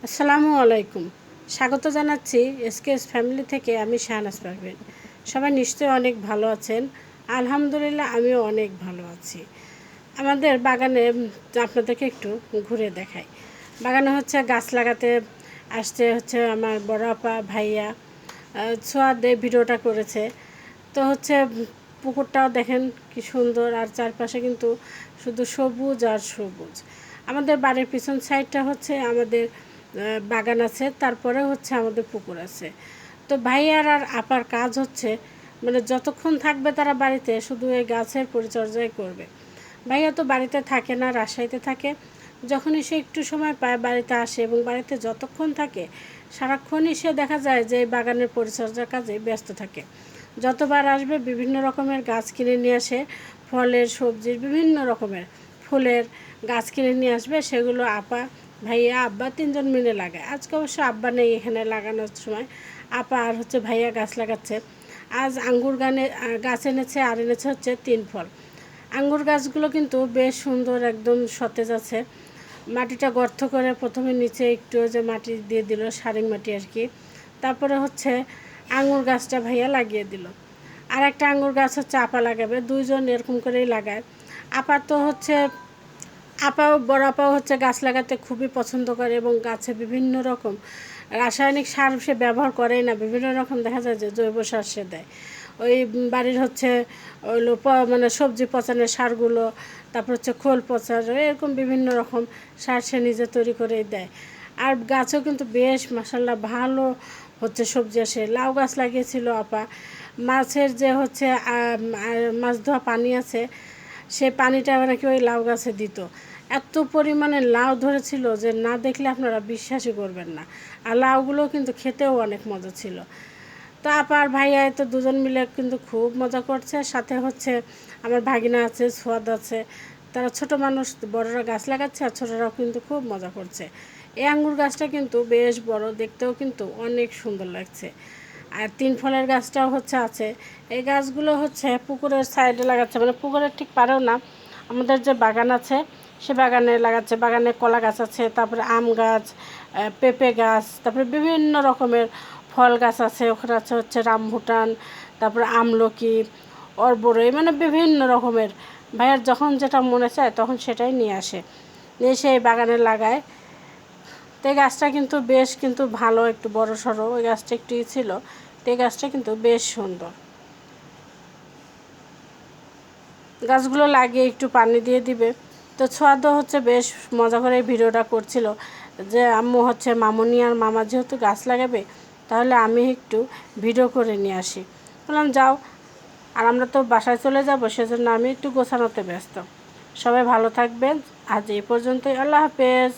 আসসালামু আলাইকুম। স্বাগত জানাচ্ছি এসকেএস ফ্যামিলি থেকে। আমি শাহনাজ পারভীন। সবাই নিশ্চয়ই অনেক ভালো আছেন। আলহামদুলিল্লাহ আমিও অনেক ভালো আছি। আমাদের বাগানে আপনাদেরকে একটু ঘুরে দেখাই। বাগানে গাছ লাগাতে আসছে আমার বড় আপা ভাইয়া ছোঁয়াদে ভিডিওটা করেছে। তো পুকুরটাও দেখেন কি সুন্দর, আর চারপাশে কিন্তু শুধু সবুজ আর সবুজ। আমাদের বাড়ির পিছন সাইডটা আমাদের বাগান আছে, তারপরে আমাদের পুকুর আছে। তো ভাইয়ার আর আপার কাজ মানে যতক্ষণ থাকবে তারা বাড়িতে শুধু এই গাছের পরিচর্যাই করবে। ভাইয়া তো বাড়িতে থাকে না, রাজশাহীতে থাকে। যখনই সে একটু সময় পায় বাড়িতে আসে, এবং বাড়িতে যতক্ষণ থাকে সারাক্ষণই সে দেখা যায় যে বাগানের পরিচর্যার কাজে ব্যস্ত থাকে। যতবার আসবে বিভিন্ন রকমের গাছ কিনে নিয়ে আসে, ফলের, সবজির, বিভিন্ন রকমের ফুলের গাছ কিনে নিয়ে আসবে। সেগুলো আপা, ভাইয়া, আব্বা তিনজন মিলে লাগায়। আজকে অবশ্য আব্বা নেই এখানে লাগানোর সময়। আপা আর ভাইয়া গাছ লাগাচ্ছে। আজ আঙ্গুর গাছ এনেছে, আর এনেছে 3 ফল। আঙ্গুর গাছগুলো কিন্তু বেশ সুন্দর, একদম সতেজ আছে। মাটিটা গর্ত করে প্রথমে নিচে একটু মাটি দিয়ে দিল, সারিং মাটি আর কি। তারপরে আঙ্গুর গাছটা ভাইয়া লাগিয়ে দিল। আর একটা আঙ্গুর গাছ আপা লাগাবে। দুইজন এরকম করেই লাগায়। আপা তো বড় আপাও গাছ লাগাতে খুবই পছন্দ করে, এবং গাছে বিভিন্ন রকম রাসায়নিক সার সে ব্যবহার করেই না। বিভিন্ন রকম দেখা যায় যে জৈব সার সে দেয়। ওই বাড়ির মানে সবজি পচানোর সারগুলো, তারপর খোল পচার, এরকম বিভিন্ন রকম সার সে নিজে তৈরি করেই দেয়। আর গাছও কিন্তু বেশ মাশাআল্লাহ ভালো সবজি আসে। লাউ গাছ লাগিয়েছিল আপা। মাছের যে মাছ ধোয়া পানি আছে, সে পানিটা নাকি ওই লাউ গাছে দিত। এত পরিমাণে লাউ ধরেছিল যে না দেখলে আপনারা বিশ্বাসই করবেন না। আর লাউগুলো কিন্তু খেতেও অনেক মজা ছিল। তো আপা আর ভাইয়া তো দুজন মিলে কিন্তু খুব মজা করছে। সাথে আমার ভাগিনা আছে, সোয়াদ আছে। তারা ছোট মানুষ, বড়রা গাছ লাগাচ্ছে, আর ছোটরাও কিন্তু খুব মজা করছে। এই আঙ্গুর গাছটা কিন্তু বেশ বড়, দেখতেও কিন্তু অনেক সুন্দর লাগছে। আর 3 ফলের গাছটাও আছে। এই গাছগুলো পুকুরের সাইডে লাগাচ্ছে, মানে পুকুরের ঠিক পারেও না। আমাদের যে বাগান আছে সে বাগানে লাগাচ্ছে। বাগানে কলা গাছ আছে, তারপরে আম গাছ, পেঁপে গাছ, তারপরে বিভিন্ন রকমের ফল গাছ আছে। ওখানে আছে রামভুটান, তারপরে আমলকি, অরবরই, মানে বিভিন্ন রকমের। ভাইয়ার যখন যেটা মনে চায় তখন সেটাই নিয়ে আসে, নিয়ে এসে এই বাগানে লাগায়। তো এই গাছটা কিন্তু বেশ ভালো, একটু বড় সড়ো। ওই গাছটা একটু ছিল, তো এই গাছটা কিন্তু বেশ সুন্দর। গাছগুলো লাগিয়ে একটু পানি দিয়ে দিবে। তো ছোঁয়াদও বেশ মজা করে এই ভিডিওটা করছিল যে আম্মু মামুনি আর মামা যেহেতু গাছ লাগাবে, তাহলে আমি একটু ভিডিও করে নিয়ে আসি। বললাম যাও। আর আমরা তো বাসায় চলে যাব, সেজন্য আমি একটু গোছানোতে ব্যস্ত। সবাই ভালো থাকবেন। আজ এই পর্যন্তই। আল্লাহ হাফেজ।